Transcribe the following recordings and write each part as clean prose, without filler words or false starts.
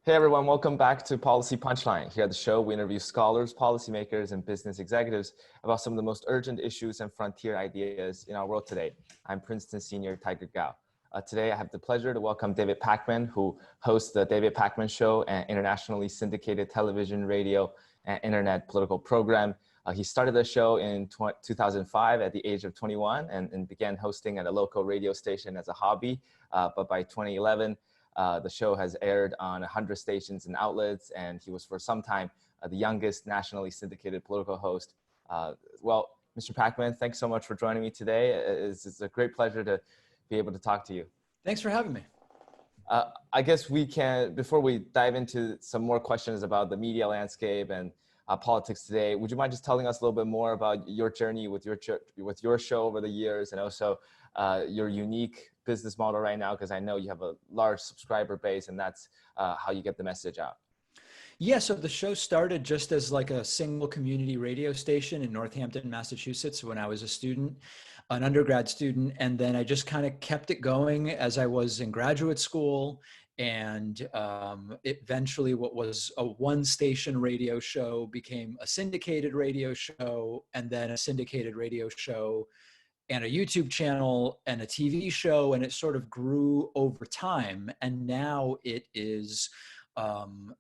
Hey everyone, welcome back to Policy Punchline. Here at the show, we interview scholars, policymakers, and business executives about some of the most urgent issues and frontier ideas in our world today. I'm Princeton senior Tiger Gao. Today, I have the pleasure to welcome David Pakman, who hosts the David Pakman Show, an internationally syndicated television, radio, and internet political program. He started the show in 2005 at the age of 21 and began hosting at a local radio station as a hobby. But by 2011, the show has aired on 100 stations and outlets, and he was for some time the youngest nationally syndicated political host. Well, Mr. Pakman, thanks so much for joining me today. It's a great pleasure to be able to talk to you. Thanks for having me. I guess we can, before we dive into some more questions about the media landscape and politics today, would you mind just telling us a little bit more about your journey with your show over the years, and also your unique business model right now, because I know you have a large subscriber base, and that's how you get the message out. Yeah, so the show started just as like a single community radio station in Northampton, Massachusetts when I was a student, an undergrad student, and then I just kind of kept it going as I was in graduate school. And eventually what was a one-station radio show became a syndicated radio show, and then a syndicated radio show and a YouTube channel and a TV show, and it sort of grew over time. And now it is, on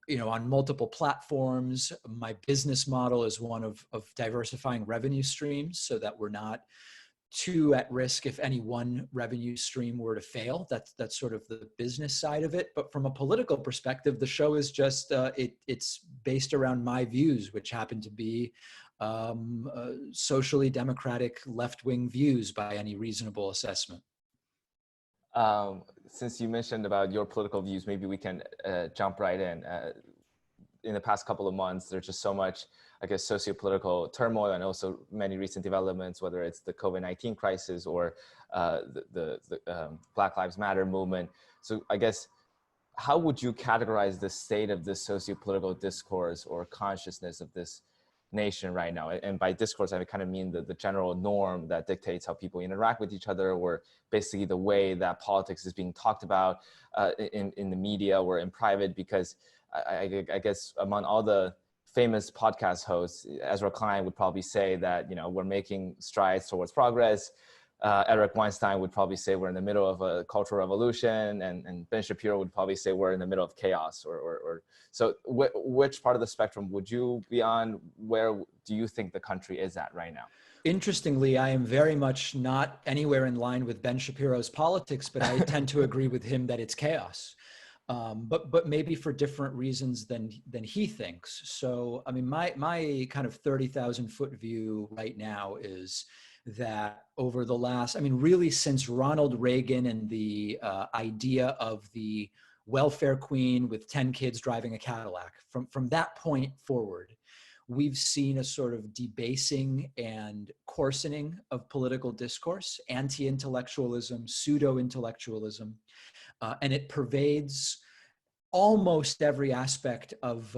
multiple platforms. My business model is one of diversifying revenue streams so that we're not too at risk if any one revenue stream were to fail. That's sort of the business side of it. But from a political perspective, the show is just, it's based around my views, which happen to be socially democratic left-wing views by any reasonable assessment. Since you mentioned about your political views, maybe we can jump right in. In the past couple of months, there's just so much, I guess, socio-political turmoil, and also many recent developments, whether it's the COVID-19 crisis or the Black Lives Matter movement. So I guess, how would you categorize the state of this socio-political discourse or consciousness of this nation right now? And by discourse, I kind of mean the general norm that dictates how people interact with each other, or basically the way that politics is being talked about in the media or in private. Because I guess among all the famous podcast hosts, Ezra Klein would probably say that, we're making strides towards progress. Eric Weinstein would probably say we're in the middle of a cultural revolution, and Ben Shapiro would probably say we're in the middle of chaos. So which part of the spectrum would you be on? Where do you think the country is at right now? Interestingly, I am very much not anywhere in line with Ben Shapiro's politics, but I tend to agree with him that it's chaos. But maybe for different reasons than he thinks. So, I mean, my kind of 30,000 foot view right now is that over the last, really since Ronald Reagan and the idea of the welfare queen with 10 kids driving a Cadillac, from that point forward, we've seen a sort of debasing and coarsening of political discourse, anti-intellectualism, pseudo-intellectualism, and it pervades almost every aspect of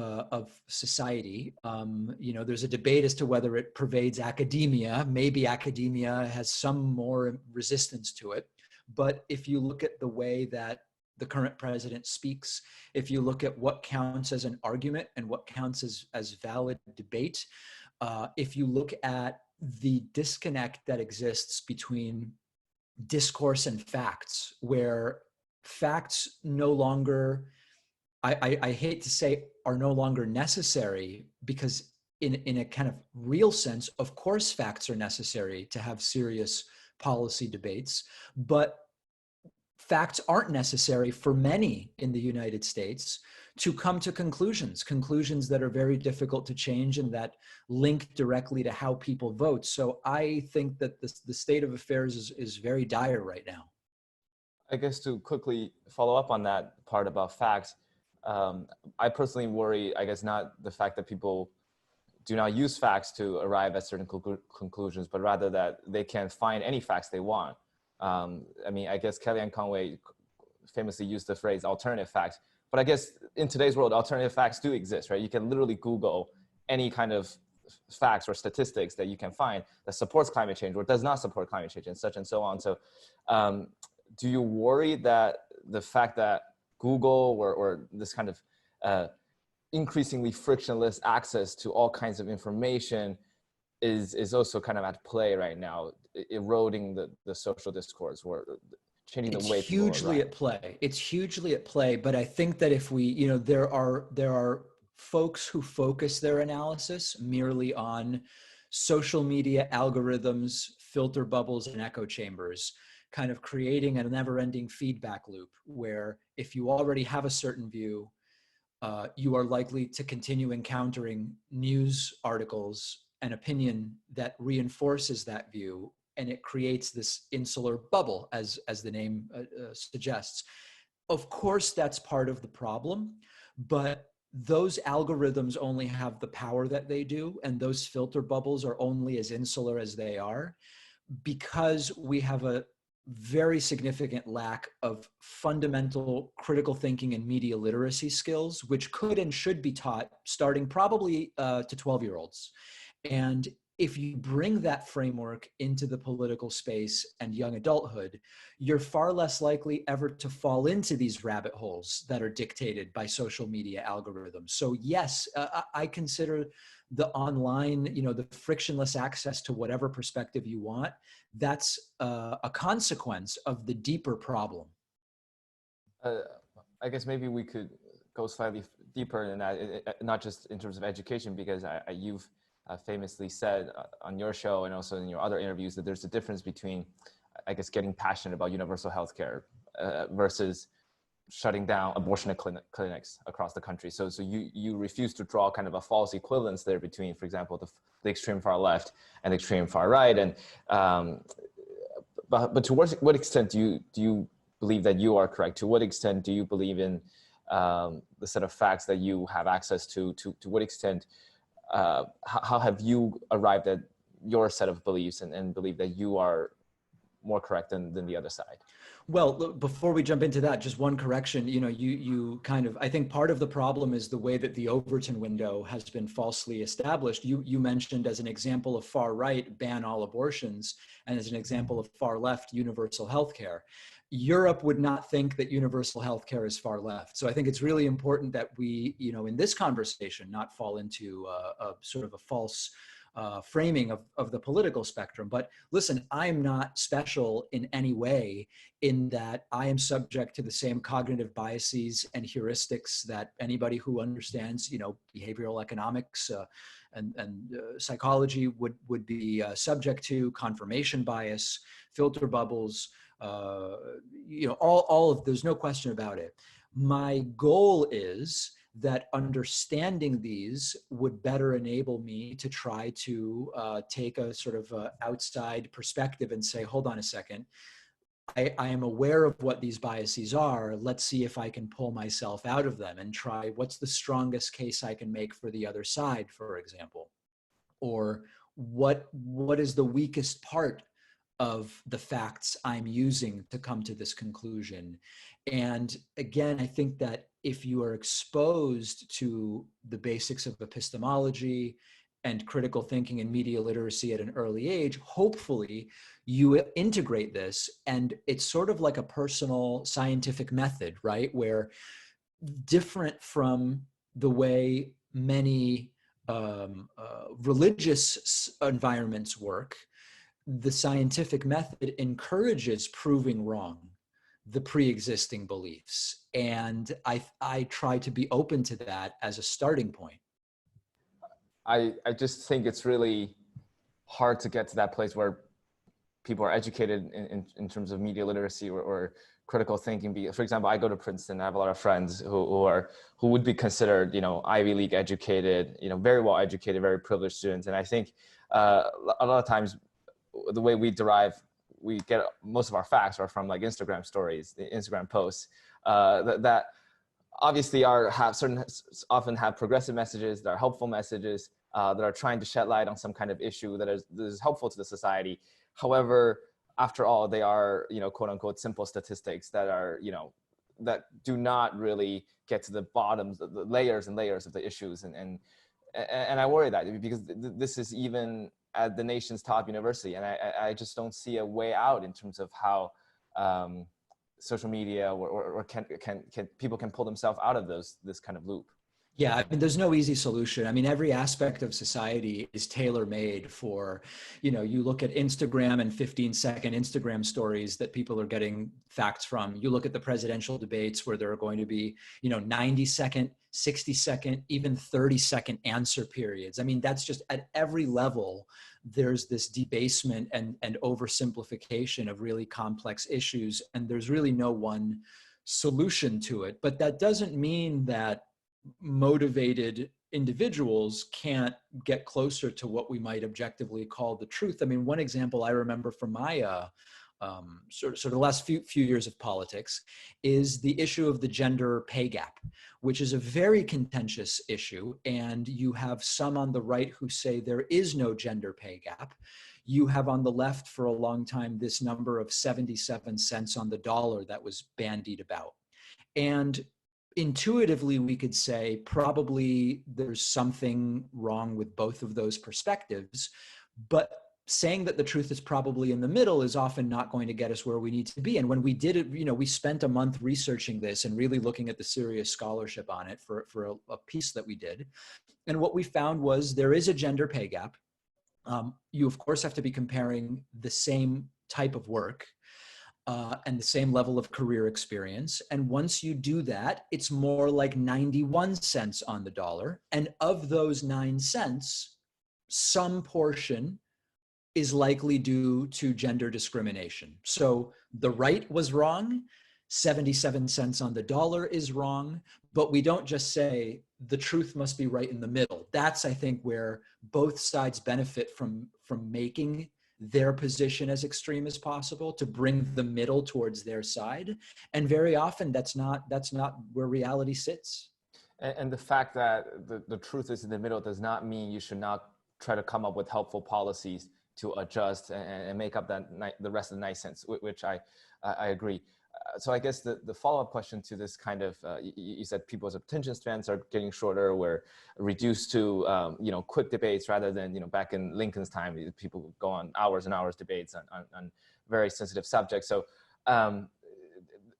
society. There's a debate as to whether it pervades academia. Maybe academia has some more resistance to it. But if you look at the way that the current president speaks, if you look at what counts as an argument and what counts as valid debate, if you look at the disconnect that exists between discourse and facts, where facts no longer, I hate to say, are no longer necessary, because in a kind of real sense, of course, facts are necessary to have serious policy debates, but facts aren't necessary for many in the United States to come to conclusions that are very difficult to change and that link directly to how people vote. So I think that the state of affairs is very dire right now. I guess to quickly follow up on that part about facts, I personally worry, I guess, not the fact that people do not use facts to arrive at certain conclusions, but rather that they can find any facts they want. I guess Kellyanne Conway famously used the phrase alternative facts, but I guess in today's world, alternative facts do exist, right? You can literally Google any kind of facts or statistics that you can find that supports climate change or does not support climate change, and such and so on. So do you worry that the fact that Google or this kind of increasingly frictionless access to all kinds of information is also kind of at play right now, eroding the social discourse, or changing the way people are Hugely at play. It's hugely at play. But I think that if we, there are folks who focus their analysis merely on social media algorithms, filter bubbles, and echo chambers, kind of creating a never-ending feedback loop where if you already have a certain view, you are likely to continue encountering news articles and opinion that reinforces that view, and it creates this insular bubble, as the name suggests. Of course, that's part of the problem, but those algorithms only have the power that they do, and those filter bubbles are only as insular as they are, because we have a very significant lack of fundamental critical thinking and media literacy skills, which could and should be taught starting probably to 12-year-olds. And if you bring that framework into the political space and young adulthood, you're far less likely ever to fall into these rabbit holes that are dictated by social media algorithms. So yes, I consider the online, the frictionless access to whatever perspective you want, that's a consequence of the deeper problem. I guess maybe we could go slightly deeper in that, not just in terms of education, because you've famously said on your show and also in your other interviews that there's a difference between, I guess, getting passionate about universal healthcare versus shutting down abortion clinics across the country. So you refuse to draw kind of a false equivalence there between, for example, the extreme far left and the extreme far right. And but to what extent do you believe that you are correct? To what extent do you believe in the set of facts that you have access to? To what extent how have you arrived at your set of beliefs and believe that you are more correct than the other side? Well, before we jump into that, just one correction. You kind of, I think part of the problem is the way that the Overton window has been falsely established. You mentioned as an example of far right, ban all abortions, and as an example of far left, universal health care. Europe would not think that universal health care is far left. So I think it's really important that we, in this conversation, not fall into a sort of a false framing of the political spectrum. But listen, I'm not special in any way in that I am subject to the same cognitive biases and heuristics that anybody who understands, behavioral economics and psychology would be subject to. Confirmation bias, filter bubbles, all of, there's no question about it. My goal is that understanding these would better enable me to try to take a sort of outside perspective and say, hold on a second, I am aware of what these biases are. Let's see if I can pull myself out of them and try what's the strongest case I can make for the other side, for example, or what is the weakest part of the facts I'm using to come to this conclusion. And again, I think that if you are exposed to the basics of epistemology and critical thinking and media literacy at an early age, hopefully you integrate this, and it's sort of like a personal scientific method, right? Where different from the way many religious environments work, the scientific method encourages proving wrong the pre-existing beliefs. And I try to be open to that as a starting point. I just think it's really hard to get to that place where people are educated in terms of media literacy or critical thinking. For example, I go to Princeton. I have a lot of friends who would be considered, Ivy League educated, very well educated, very privileged students. And I think a lot of times the way we get most of our facts are from like Instagram stories, Instagram posts that obviously often have progressive messages, that are helpful messages, that are trying to shed light on some kind of issue that is helpful to the society. However, after all, they are, quote unquote, simple statistics that are, that do not really get to the bottoms, the layers and layers of the issues. And I worry that because this is even at the nation's top university. And I just don't see a way out in terms of how social media or can people can pull themselves out of this kind of loop. Yeah, I mean, there's no easy solution. I mean, every aspect of society is tailor-made for, you look at Instagram and 15-second Instagram stories that people are getting facts from. You look at the presidential debates where there are going to be, 90-second, 60-second, even 30-second answer periods. I mean, that's just at every level, there's this debasement and oversimplification of really complex issues, and there's really no one solution to it. But that doesn't mean that motivated individuals can't get closer to what we might objectively call the truth. I mean, one example I remember from my sort of the last few years of politics is the issue of the gender pay gap, which is a very contentious issue. And you have some on the right who say there is no gender pay gap. You have on the left for a long time this number of 77 cents on the dollar that was bandied about. And intuitively, we could say probably there's something wrong with both of those perspectives, but saying that the truth is probably in the middle is often not going to get us where we need to be. And when we did it, we spent a month researching this and really looking at the serious scholarship on it for a piece that we did. And what we found was there is a gender pay gap. You, of course, have to be comparing the same type of work and the same level of career experience. And once you do that, it's more like 91 cents on the dollar. And of those 9 cents, some portion is likely due to gender discrimination. So the right was wrong, 77 cents on the dollar is wrong, but we don't just say the truth must be right in the middle. That's, I think, where both sides benefit from making their position as extreme as possible to bring the middle towards their side. And very often that's not where reality sits. And the fact that the truth is in the middle does not mean you should not try to come up with helpful policies to adjust and make up the rest of the 9 cents, which I agree. So I guess the follow-up question to this kind of, you said people's attention spans are getting shorter. We're reduced to, quick debates rather than, back in Lincoln's time, people would go on hours and hours debates on very sensitive subjects. So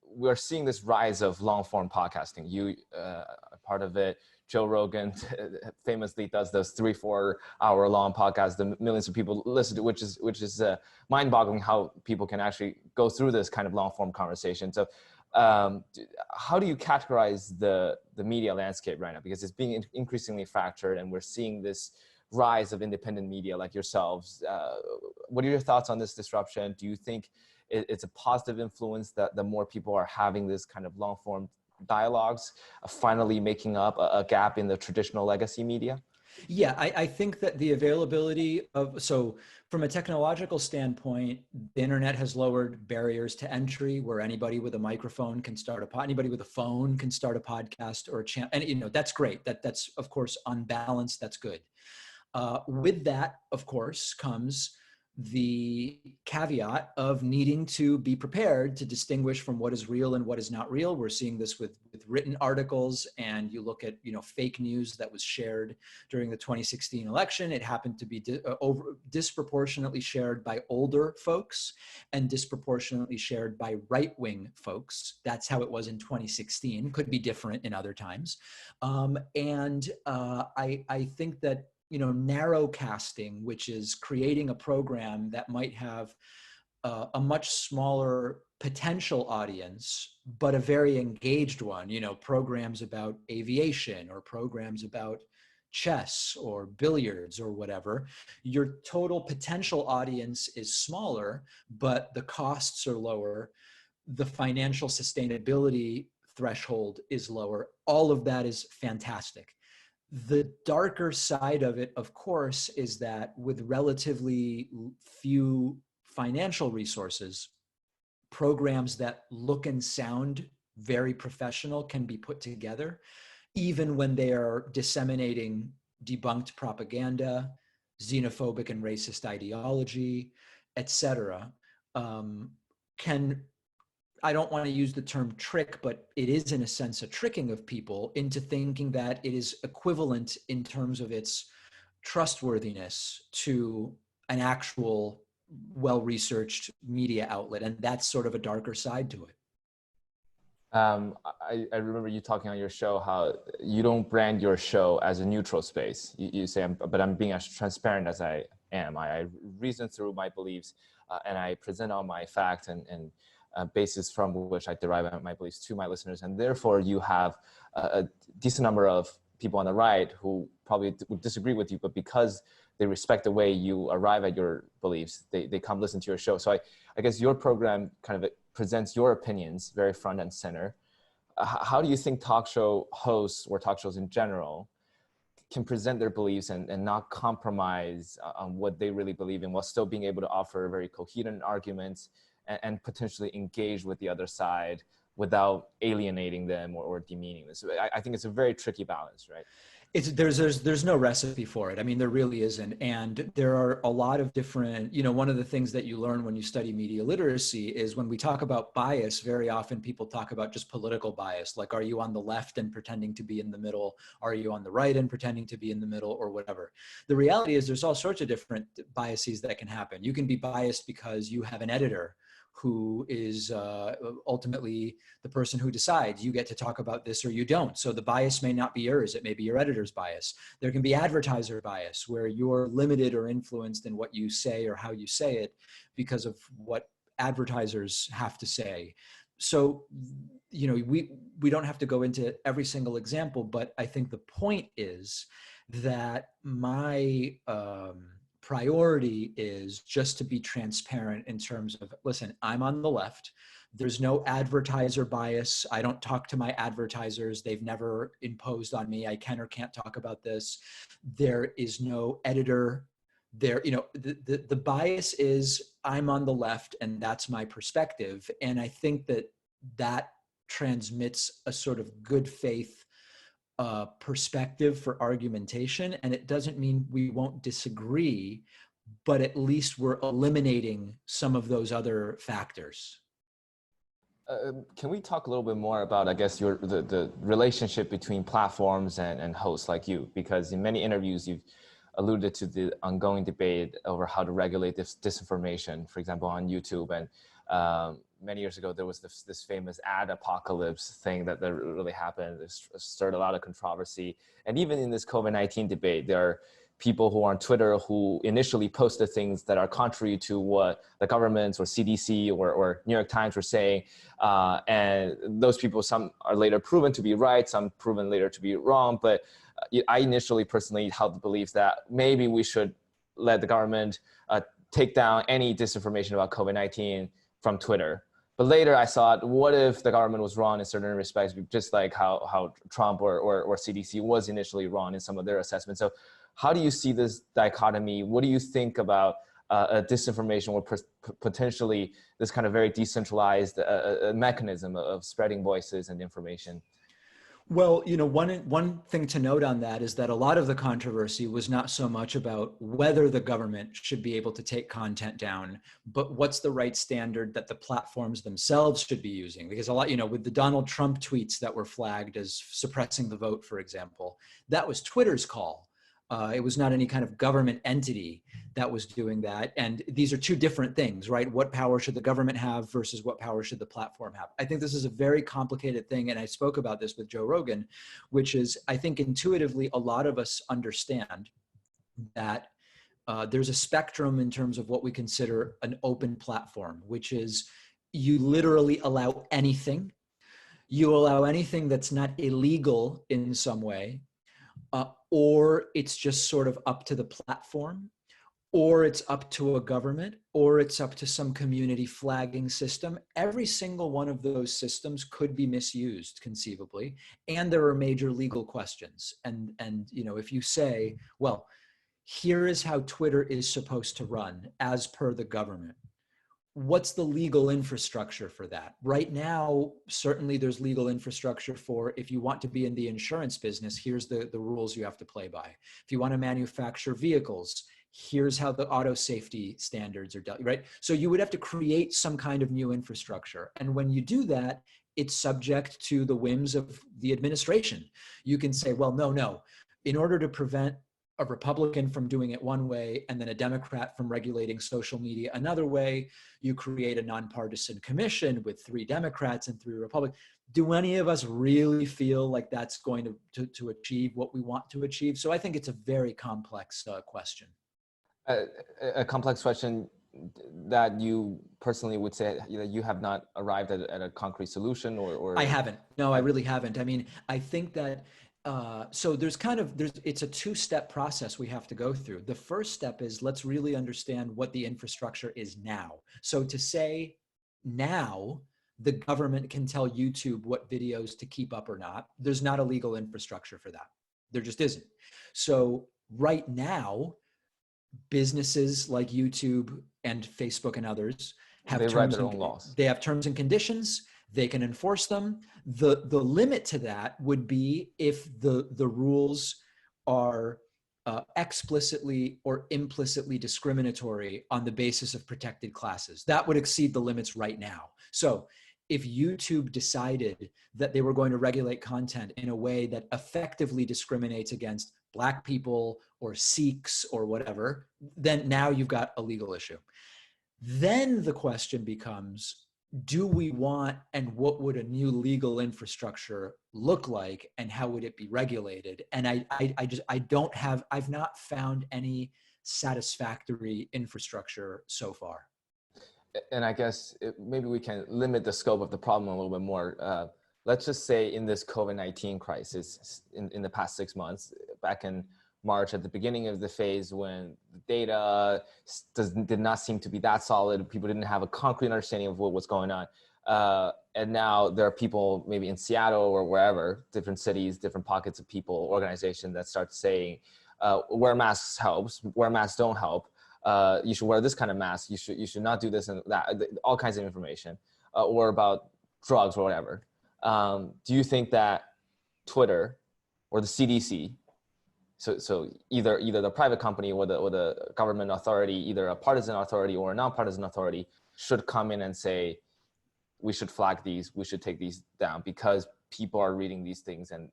we're seeing this rise of long-form podcasting. You are part of it. Joe Rogan famously does those 3-4 hour long podcasts that millions of people listen to, which is mind-boggling how people can actually go through this kind of long-form conversation. So how do you categorize the media landscape right now? Because it's being increasingly fractured, and we're seeing this rise of independent media like yourselves. What are your thoughts on this disruption? Do you think it's a positive influence that the more people are having this kind of long-form dialogues, finally making up a gap in the traditional legacy media? Yeah, I think that the availability so from a technological standpoint, the internet has lowered barriers to entry where anybody with a microphone can start anybody with a phone can start a podcast or a channel. And, that's great. That's, of course, on balance, that's good. With that, of course, comes the caveat of needing to be prepared to distinguish from what is real and what is not real. We're seeing this with written articles, and you look at fake news that was shared during the 2016 election. It happened to be disproportionately shared by older folks and disproportionately shared by right-wing folks. That's how it was in 2016. Could be different in other times. I think that narrow casting, which is creating a program that might have a much smaller potential audience, but a very engaged one, programs about aviation or programs about chess or billiards or whatever. Your total potential audience is smaller, but the costs are lower. The financial sustainability threshold is lower. All of that is fantastic. The darker side of it, of course, is that with relatively few financial resources, programs that look and sound very professional can be put together, even when they are disseminating debunked propaganda, xenophobic and racist ideology, etc. I don't want to use the term trick, but it is in a sense a tricking of people into thinking that it is equivalent in terms of its trustworthiness to an actual well-researched media outlet. And that's sort of a darker side to it. I remember you talking on your show how you don't brand your show as a neutral space. You say, but I'm being as transparent as I am. I reason through my beliefs, and I present all my facts and basis from which I derive my beliefs to my listeners. And therefore, you have a decent number of people on the right who probably would disagree with you, but because they respect the way you arrive at your beliefs, they come listen to your show. So I guess your program kind of presents your opinions very front and center. How do you think talk show hosts or talk shows in general can present their beliefs and not compromise on what they really believe in while still being able to offer very coherent arguments and potentially engage with the other side without alienating them or demeaning them? So I think it's a very tricky balance, right? There's no recipe for it. I mean, there really isn't. And there are a lot of different, one of the things that you learn when you study media literacy is when we talk about bias, very often people talk about just political bias. Like, are you on the left and pretending to be in the middle? Are you on the right and pretending to be in the middle, or whatever? The reality is there's all sorts of different biases that can happen. You can be biased because you have an editor who is ultimately the person who decides you get to talk about this or you don't. So the bias may not be yours. It may be your editor's bias. There can be advertiser bias where you're limited or influenced in what you say or how you say it because of what advertisers have to say. So, we don't have to go into every single example, but I think the point is that my priority is just to be transparent in terms of, listen, I'm on the left. There's no advertiser bias. I don't talk to my advertisers. They've never imposed on me I can or can't talk about this. There is no editor there. The bias is I'm on the left and that's my perspective. And I think that transmits a sort of good faith perspective for argumentation. And it doesn't mean we won't disagree, but at least we're eliminating some of those other factors. Can we talk a little bit more about, I guess, the relationship between platforms and hosts like you? Because in many interviews, you've alluded to the ongoing debate over how to regulate this disinformation, for example, on YouTube. And many years ago, there was this famous ad apocalypse thing that really happened. It stirred a lot of controversy. And even in this COVID-19 debate, there are people who are on Twitter who initially posted things that are contrary to what the government or CDC or New York Times were saying. And those people, some are later proven to be right, some proven later to be wrong. But I initially personally held the belief that maybe we should let the government take down any disinformation about COVID-19 from Twitter. But later I thought, what if the government was wrong in certain respects, just like how Trump or CDC was initially wrong in some of their assessments. So how do you see this dichotomy? What do you think about disinformation or potentially this kind of very decentralized mechanism of spreading voices and information? Well, one thing to note on that is that a lot of the controversy was not so much about whether the government should be able to take content down, but what's the right standard that the platforms themselves should be using. Because a lot, with the Donald Trump tweets that were flagged as suppressing the vote, for example, that was Twitter's call. It was not any kind of government entity that was doing that. And these are two different things, right? What power should the government have versus what power should the platform have? I think this is a very complicated thing. And I spoke about this with Joe Rogan, which is, I think intuitively, a lot of us understand that there's a spectrum in terms of what we consider an open platform, which is you literally allow anything. You allow anything that's not illegal in some way. Or it's just sort of up to the platform, or it's up to a government, or it's up to some community flagging system. Every single one of those systems could be misused conceivably, and there are major legal questions. And if you say, well, here is how Twitter is supposed to run as per the government, what's the legal infrastructure for that? Right now, certainly there's legal infrastructure for, if you want to be in the insurance business, here's the rules you have to play by. If you want to manufacture vehicles, here's how the auto safety standards are dealt, right? So you would have to create some kind of new infrastructure. And when you do that, it's subject to the whims of the administration. You can say, well, no. In order to prevent a Republican from doing it one way and then a Democrat from regulating social media another way. You create a nonpartisan commission with 3 Democrats and 3 Republicans. Do any of us really feel like that's going to achieve what we want to achieve? So I think it's a very complex question. A complex question that you personally would say you have not arrived at a concrete solution, or I haven't. No, I really haven't. I mean, I think that so it's a 2-step process we have to go through. The first step is let's really understand what the infrastructure is now. So to say now the government can tell YouTube what videos to keep up or not, there's not a legal infrastructure for that. There just isn't. So right now, businesses like YouTube and Facebook and others have they write their own laws. They have terms and conditions. They can enforce them. The limit to that would be if the rules are explicitly or implicitly discriminatory on the basis of protected classes. That would exceed the limits right now. So if YouTube decided that they were going to regulate content in a way that effectively discriminates against Black people or Sikhs or whatever, then now you've got a legal issue. Then the question becomes, do we want, and what would a new legal infrastructure look like, and how would it be regulated? And I've not found any satisfactory infrastructure so far. And I guess maybe we can limit the scope of the problem a little bit more. Let's just say in this COVID-19 crisis, in the past 6 months, back in March, at the beginning of the phase when the data did not seem to be that solid, people didn't have a concrete understanding of what was going on. And now there are people maybe in Seattle or wherever, different cities, different pockets of people, organizations that start saying, wear masks helps, wear masks don't help. You should wear this kind of mask. You should not do this and that. All kinds of information, or about drugs or whatever. Do you think that Twitter or the CDC, so either the private company or the government authority, either a partisan authority or a non-partisan authority, should come in and say, we should flag these, we should take these down because people are reading these things and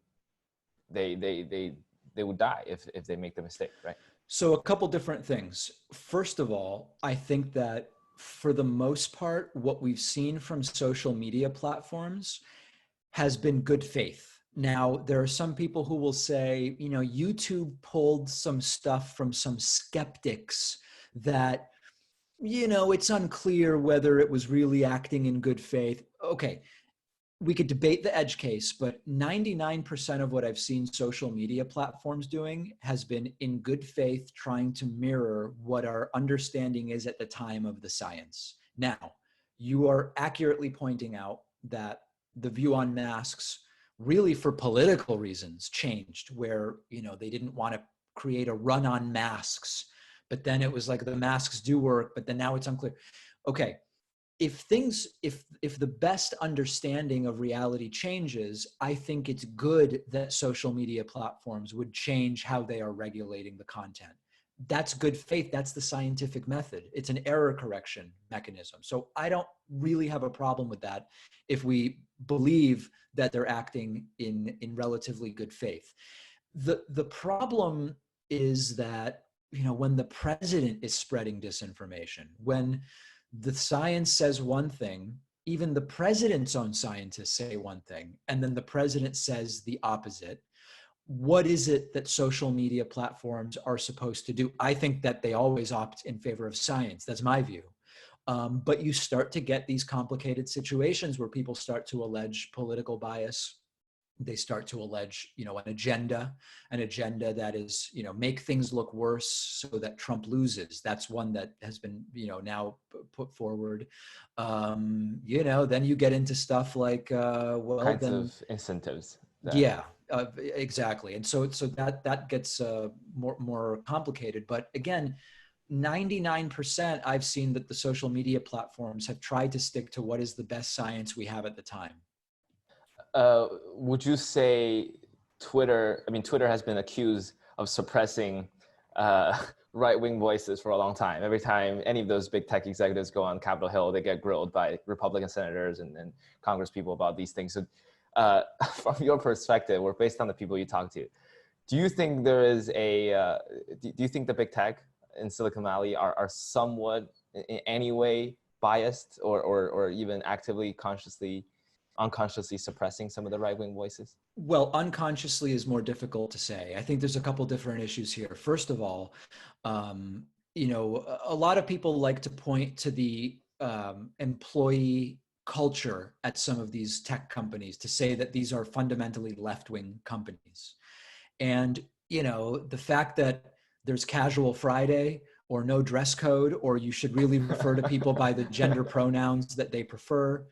they would die if they make the mistake, right? So a couple different things. First of all, I think that for the most part, what we've seen from social media platforms has been good faith. Now, there are some people who will say, YouTube pulled some stuff from some skeptics that, it's unclear whether it was really acting in good faith. Okay, we could debate the edge case, but 99% of what I've seen social media platforms doing has been in good faith, trying to mirror what our understanding is at the time of the science. Now, you are accurately pointing out that the view on masks really for political reasons changed, where, they didn't want to create a run on masks, but then it was like the masks do work, but then now it's unclear. Okay. If the best understanding of reality changes, I think it's good that social media platforms would change how they are regulating the content. That's good faith. That's the scientific method. It's an error correction mechanism. So I don't really have a problem with that if we believe that they're acting in relatively good faith. The problem is that, when the president is spreading disinformation, when the science says one thing, even the president's own scientists say one thing, and then the president says the opposite. What is it that social media platforms are supposed to do? I think that they always opt in favor of science. That's my view. But you start to get these complicated situations where people start to allege political bias. They start to allege, an agenda that is, make things look worse so that Trump loses. That's one that has been, now put forward. Then you get into stuff like, kinds of incentives. Yeah, exactly. And so that gets more complicated. But again, 99% I've seen that the social media platforms have tried to stick to what is the best science we have at the time. Would you say Twitter has been accused of suppressing right-wing voices for a long time. Every time any of those big tech executives go on Capitol Hill, they get grilled by Republican senators and Congress people about these things. So from your perspective, or based on the people you talk to, Do you think there is do you think the big tech in Silicon Valley are somewhat in any way biased or even actively, consciously, unconsciously suppressing some of the right-wing voices? Well, unconsciously is more difficult to say. I think there's a couple different issues here. First of all, um, a lot of people like to point to the employee culture at some of these tech companies to say that these are fundamentally left-wing companies. And, the fact that there's casual Friday or no dress code, or you should really refer to people by the gender pronouns that they prefer,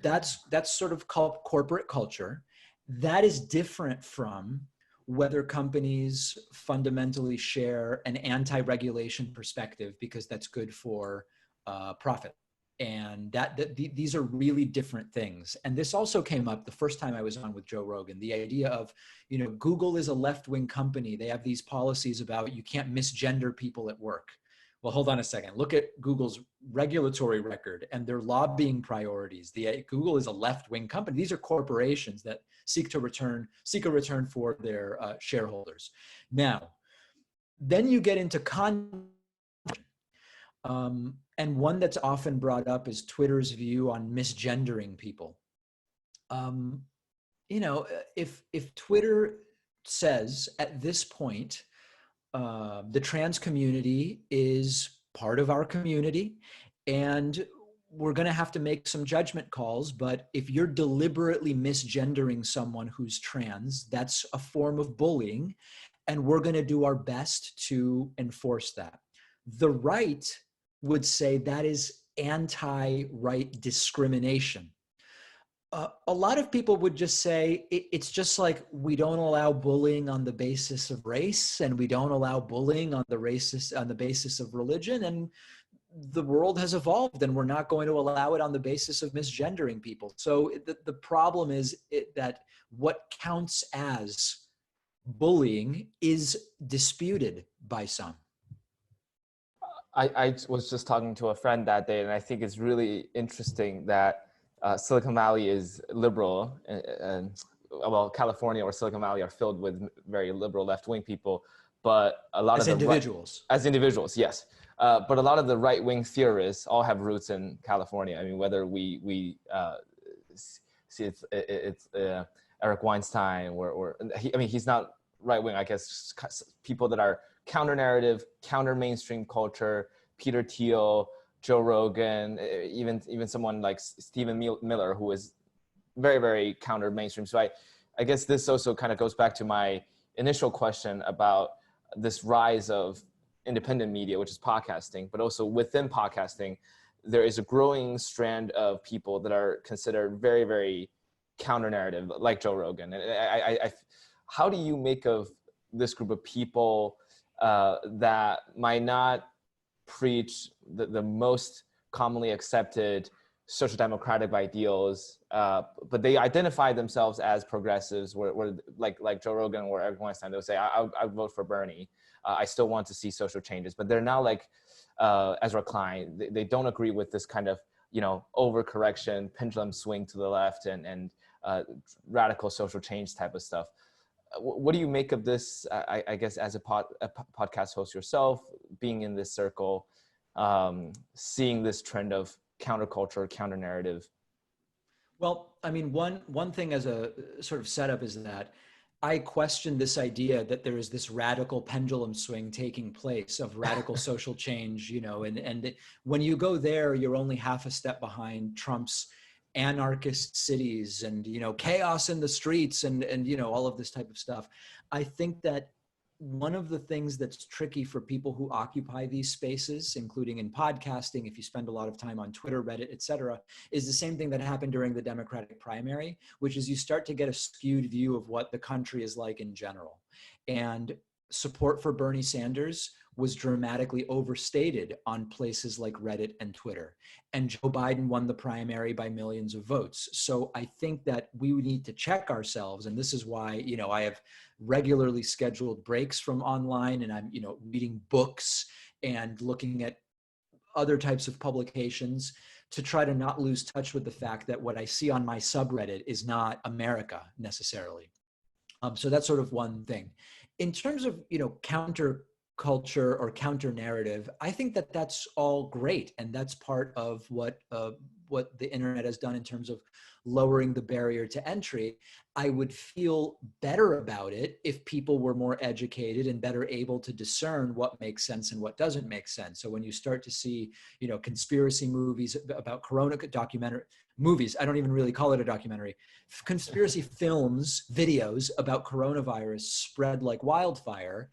that's sort of called corporate culture. That is different from whether companies fundamentally share an anti-regulation perspective because that's good for profit. And these are really different things. And this also came up the first time I was on with Joe Rogan, the idea of, Google is a left-wing company. They have these policies about you can't misgender people at work. Well, hold on a second. Look at Google's regulatory record and their lobbying priorities. Google is a left-wing company. These are corporations that seek a return for their shareholders. Now, then you get into and one that's often brought up is Twitter's view on misgendering people. If Twitter says at this point, the trans community is part of our community, and we're going to have to make some judgment calls. But if you're deliberately misgendering someone who's trans, that's a form of bullying, and we're going to do our best to enforce that. The right would say that is anti-right discrimination. A lot of people would just say it's just like we don't allow bullying on the basis of race, and we don't allow bullying on the basis of religion, and the world has evolved, and we're not going to allow it on the basis of misgendering people. So the problem is that what counts as bullying is disputed by some. I was just talking to a friend that day, and I think it's really interesting that Silicon Valley is liberal, and well, California or Silicon Valley are filled with very liberal left-wing people, but a lot as of the individuals. As individuals, yes. But a lot of the right-wing theorists all have roots in California. I mean, whether we see it's Eric Weinstein he's not right-wing, I guess, people that are counter-narrative, counter-mainstream culture, Peter Thiel, Joe Rogan, even someone like Stephen Miller, who is very, very counter-mainstream. So I guess this also kind of goes back to my initial question about this rise of independent media, which is podcasting, but also within podcasting, there is a growing strand of people that are considered very, very counter-narrative, like Joe Rogan. And how do you make of this group of people that might not preach the most commonly accepted social democratic ideals, but they identify themselves as progressives, where like Joe Rogan or Eric Weinstein, they'll say, I vote for Bernie. I still want to see social changes, but they're now like Ezra Klein. They don't agree with this kind of, overcorrection, pendulum swing to the left and radical social change type of stuff. What do you make of this, I guess, as a podcast host yourself, being in this circle, seeing this trend of counterculture, counter-narrative? Well, I mean, one thing as a sort of setup is that I question this idea that there is this radical pendulum swing taking place of radical social change, and when you go there, you're only half a step behind Trump's anarchist cities and, chaos in the streets and, all of this type of stuff. I think that one of the things that's tricky for people who occupy these spaces, including in podcasting, if you spend a lot of time on Twitter, Reddit, et cetera, is the same thing that happened during the Democratic primary, which is you start to get a skewed view of what the country is like in general. And support for Bernie Sanders was dramatically overstated on places like Reddit and Twitter. And Joe Biden won the primary by millions of votes. So I think that we need to check ourselves. And this is why, I have regularly scheduled breaks from online, and I'm, reading books and looking at other types of publications to try to not lose touch with the fact that what I see on my subreddit is not America necessarily. So that's sort of one thing. In terms of, counter culture or counter narrative, I think that that's all great, and that's part of what the internet has done in terms of lowering the barrier to entry. I would feel better about it if people were more educated and better able to discern what makes sense and what doesn't make sense. So when you start to see, conspiracy movies about Corona, documentary movies, I don't even really call it a documentary, conspiracy films, videos about coronavirus spread like wildfire.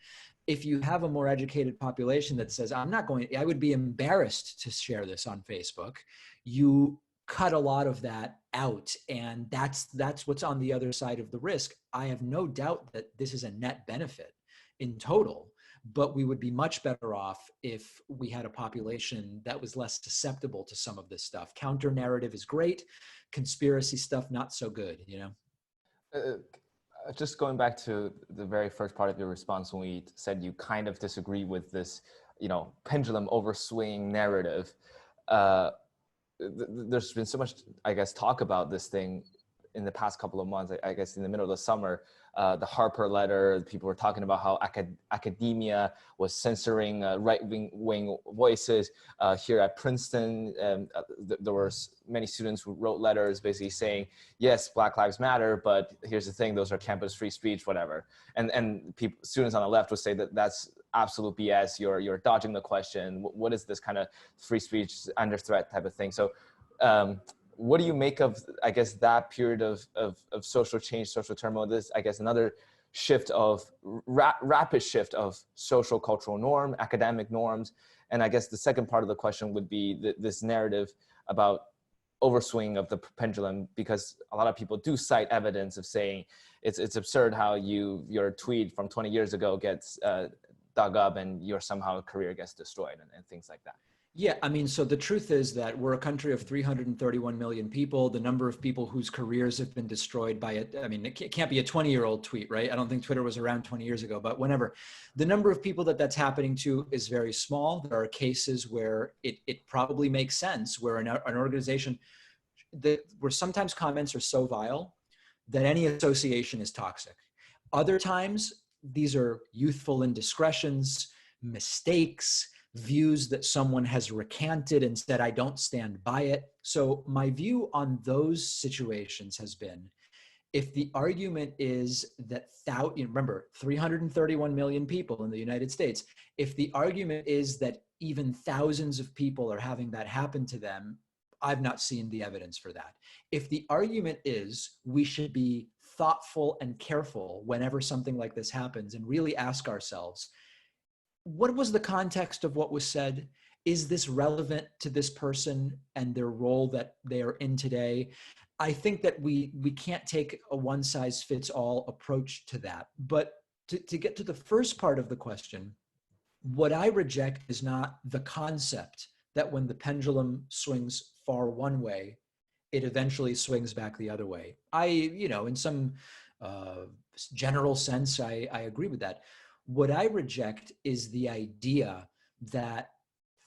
If you have a more educated population that says, I would be embarrassed to share this on Facebook, you cut a lot of that out. And that's what's on the other side of the risk. I have no doubt that this is a net benefit in total, but we would be much better off if we had a population that was less susceptible to some of this stuff. Counter narrative is great. Conspiracy stuff, not so good, Just going back to the very first part of your response when we said you kind of disagree with this, pendulum overswing narrative. There's been so much, I guess, talk about this thing in the past couple of months. I guess in the middle of the summer, the Harper letter, people were talking about how academia was censoring right-wing voices. Here at Princeton, there were many students who wrote letters basically saying, yes, Black Lives Matter, but here's the thing, those are campus free speech, whatever. And students on the left would say that that's absolute BS, you're dodging the question. What is this kind of free speech under threat type of thing? So what do you make of, I guess, that period of social change, social turmoil? This, I guess, another shift of rapid shift of social cultural norm, academic norms. And I guess the second part of the question would be this narrative about overswing of the pendulum, because a lot of people do cite evidence of saying it's absurd how your tweet from 20 years ago gets dug up and your somehow career gets destroyed and things like that. Yeah, I mean, so the truth is that we're a country of 331 million people. The number of people whose careers have been destroyed by it, I mean, it can't be a 20-year-old tweet, right? I don't think Twitter was around 20 years ago, but whenever. The number of people that's happening to is very small. There are cases where it probably makes sense, where an organization, where sometimes comments are so vile that any association is toxic. Other times, these are youthful indiscretions, mistakes, views that someone has recanted and said, I don't stand by it. So my view on those situations has been, if the argument is that, remember, 331 million people in the United States, if the argument is that even thousands of people are having that happen to them, I've not seen the evidence for that. If the argument is we should be thoughtful and careful whenever something like this happens and really ask ourselves, what was the context of what was said? Is this relevant to this person and their role that they are in today? I think that we can't take a one-size-fits-all approach to that. But to get to the first part of the question, what I reject is not the concept that when the pendulum swings far one way, it eventually swings back the other way. In some general sense, I agree with that. What I reject is the idea that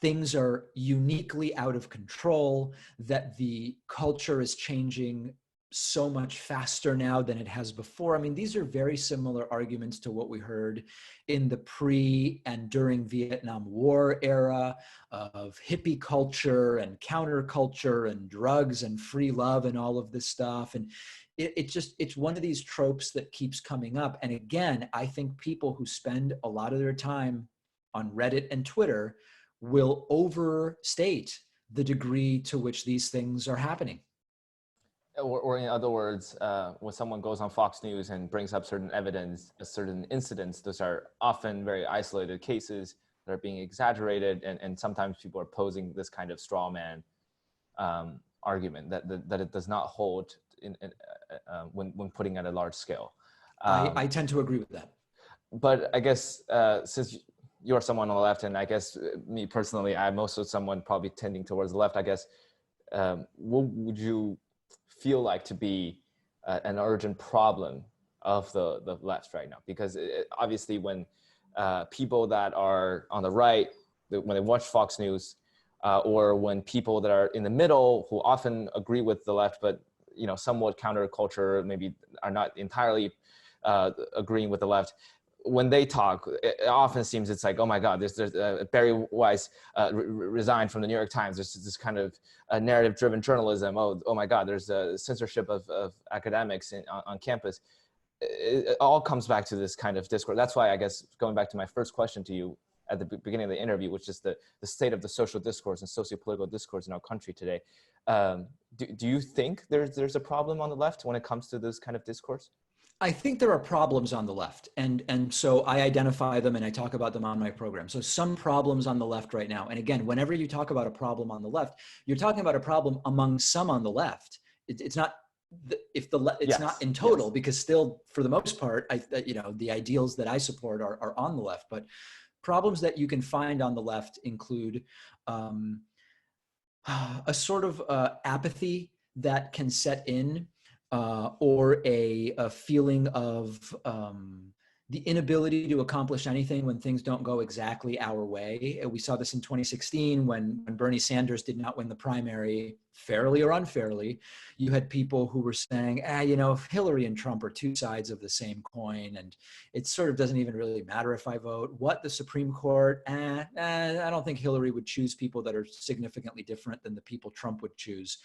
things are uniquely out of control, that the culture is changing so much faster now than it has before. I mean, these are very similar arguments to what we heard in the pre and during Vietnam War era of hippie culture and counterculture and drugs and free love and all of this stuff. And it's one of these tropes that keeps coming up. And again, I think people who spend a lot of their time on Reddit and Twitter will overstate the degree to which these things are happening. Or in other words, when someone goes on Fox News and brings up certain evidence, certain incidents, those are often very isolated cases that are being exaggerated, and sometimes people are posing this kind of straw man argument that it does not hold when putting at a large scale. I tend to agree with that. But I guess since you're someone on the left, and I guess me personally, I'm also someone probably tending towards the left, I guess, what would you feel like to be an urgent problem of the left right now? Because obviously when people that are on the right, when they watch Fox News, or when people that are in the middle who often agree with the left, but somewhat counterculture, maybe are not entirely agreeing with the left, when they talk, it often seems it's like, oh my God, there's Barry Weiss resigned from the New York Times. There's this kind of narrative-driven journalism. Oh my God, there's a censorship of academics on campus. It all comes back to this kind of discourse. That's why, I guess, going back to my first question to you at the beginning of the interview, which is the state of the social discourse and socio-political discourse in our country today. Do you think there's a problem on the left when it comes to this kind of discourse? I think there are problems on the left, and so I identify them and I talk about them on my program. So some problems on the left right now. And again, whenever you talk about a problem on the left, you're talking about a problem among some on the left. It's not it's not in total, because still, for the most part, the ideals that I support are on the left. But problems that you can find on the left include a sort of apathy that can set in, or a feeling of the inability to accomplish anything when things don't go exactly our way. We saw this in 2016 when Bernie Sanders did not win the primary, fairly or unfairly. You had people who were saying, if Hillary and Trump are two sides of the same coin, and it sort of doesn't even really matter if I vote. What, the Supreme Court? I don't think Hillary would choose people that are significantly different than the people Trump would choose.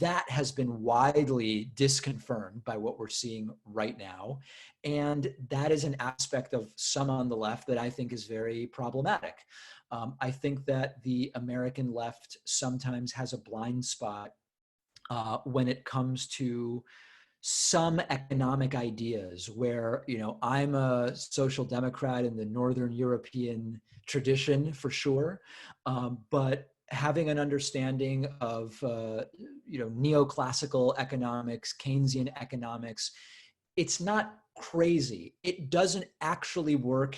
That has been widely disconfirmed by what we're seeing right now. And that is an aspect of some on the left that I think is very problematic. I think that the American left sometimes has a blind spot when it comes to some economic ideas where, I'm a social democrat in the Northern European tradition for sure, but having an understanding of, neoclassical economics, Keynesian economics, it's not crazy. It doesn't actually work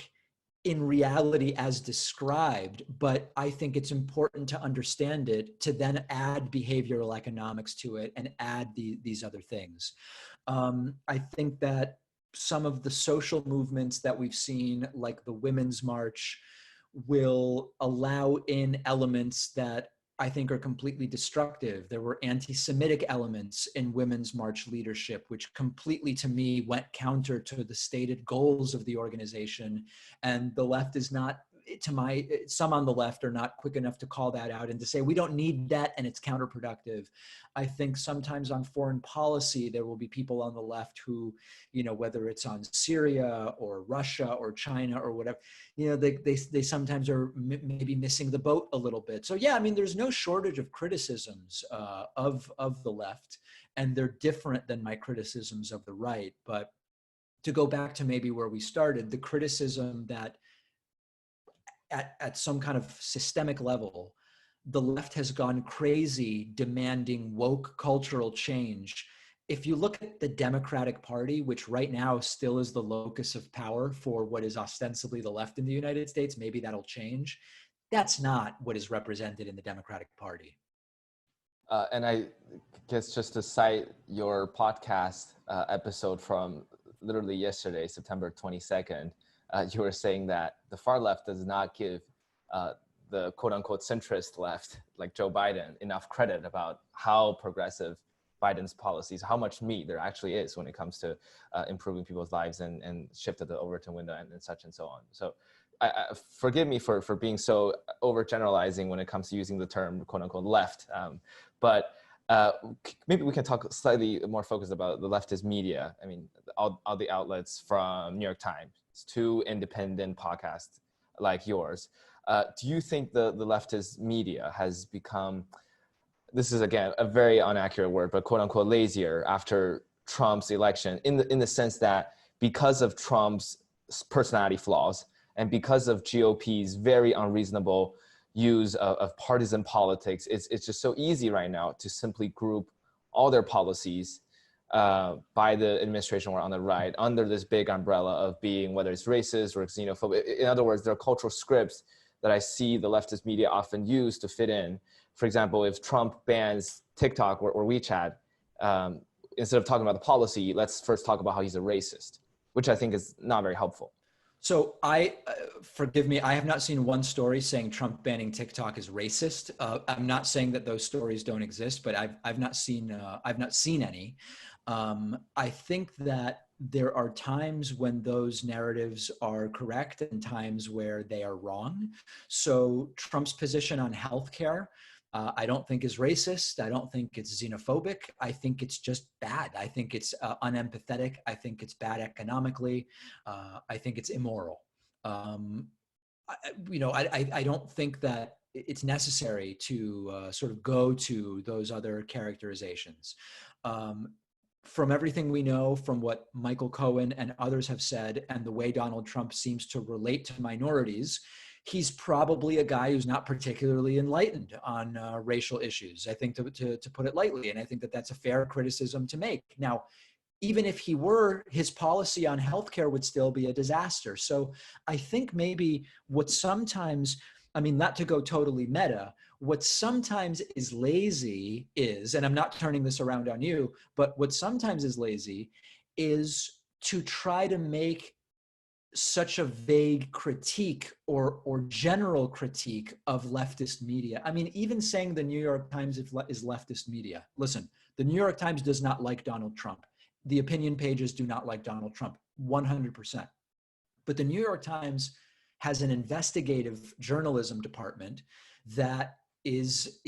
in reality as described, but I think it's important to understand it, to then add behavioral economics to it and add these other things. I think that some of the social movements that we've seen, like the Women's March, will allow in elements that I think are completely destructive. There were anti-Semitic elements in Women's March leadership, which completely, to me, went counter to the stated goals of the organization. And the left is not, some on the left are not quick enough to call that out and to say, we don't need that and it's counterproductive. I think sometimes on foreign policy, there will be people on the left who, whether it's on Syria or Russia or China or whatever, they sometimes are maybe missing the boat a little bit. So yeah, there's no shortage of criticisms of the left, and they're different than my criticisms of the right. But to go back to maybe where we started, the criticism that at some kind of systemic level, the left has gone crazy demanding woke cultural change. If you look at the Democratic Party, which right now still is the locus of power for what is ostensibly the left in the United States, maybe that'll change. That's not what is represented in the Democratic Party. And I guess just to cite your podcast episode from literally yesterday, September 22nd, you were saying that the far left does not give the quote unquote centrist left, like Joe Biden, enough credit about how progressive Biden's policies, how much meat there actually is when it comes to improving people's lives and shift of the Overton window and such and so on. So forgive me for being so overgeneralizing when it comes to using the term quote unquote left. But maybe we can talk slightly more focused about the leftist media. All the outlets from New York Times to independent podcasts like yours. Do you think the leftist media has become, this is again a very inaccurate word, but quote unquote lazier after Trump's election in the sense that because of Trump's personality flaws and because of GOP's very unreasonable use of partisan politics, it's just so easy right now to simply group all their policies by the administration or on the right under this big umbrella of being, whether it's racist or xenophobic. In other words, there are cultural scripts that I see the leftist media often use to fit in. For example, if Trump bans TikTok or WeChat, instead of talking about the policy, let's first talk about how he's a racist, which I think is not very helpful. So forgive me, I have not seen one story saying Trump banning TikTok is racist. I'm not saying that those stories don't exist, but I've not seen any. I think that there are times when those narratives are correct and times where they are wrong. So Trump's position on healthcare, I don't think is racist. I don't think it's xenophobic. I think it's just bad. I think it's unempathetic. I think it's bad economically. I think it's immoral. I don't think that it's necessary to sort of go to those other characterizations. From everything we know, from what Michael Cohen and others have said, and the way Donald Trump seems to relate to minorities, he's probably a guy who's not particularly enlightened on racial issues, I think, to put it lightly. And I think that that's a fair criticism to make. Now, even if he were, his policy on healthcare would still be a disaster. So I think maybe what sometimes, I mean, not to go totally meta, what sometimes is lazy is, and I'm not turning this around on you, but what sometimes is lazy is to try to make such a vague critique or general critique of leftist media. I mean, even saying the New York Times is leftist media. Listen, the New York Times does not like Donald Trump. The opinion pages do not like Donald Trump, 100%. But the New York Times has an investigative journalism department that is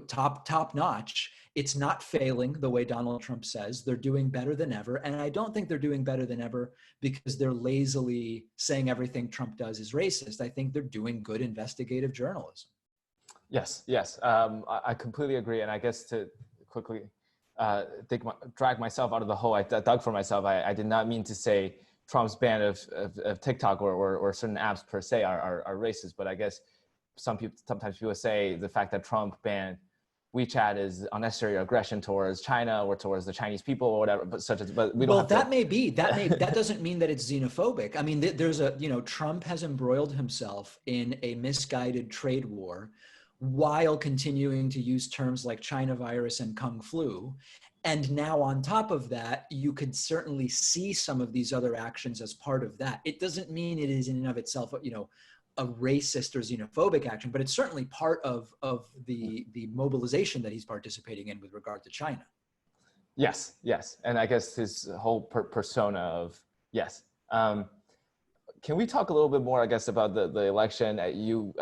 top notch. It's not failing the way Donald Trump says. They're doing better than ever. And I don't think they're doing better than ever because they're lazily saying everything Trump does is racist. I think they're doing good investigative journalism. Yes. I completely agree. And I guess to quickly drag myself out of the hole I dug for myself, I did not mean to say Trump's ban of TikTok or certain apps per se are racist, but I guess sometimes people say the fact that Trump banned WeChat is unnecessary aggression towards China or towards the Chinese people or whatever, but we don't have that may be, that doesn't mean that it's xenophobic. I mean, there's Trump has embroiled himself in a misguided trade war while continuing to use terms like China virus and Kung flu. And now on top of that, you could certainly see some of these other actions as part of that. It doesn't mean it is in and of itself, a racist or xenophobic action, but it's certainly part of the mobilization that he's participating in with regard to China. Yes. And I guess his whole persona of, yes. Can we talk a little bit more, I guess, about the election? You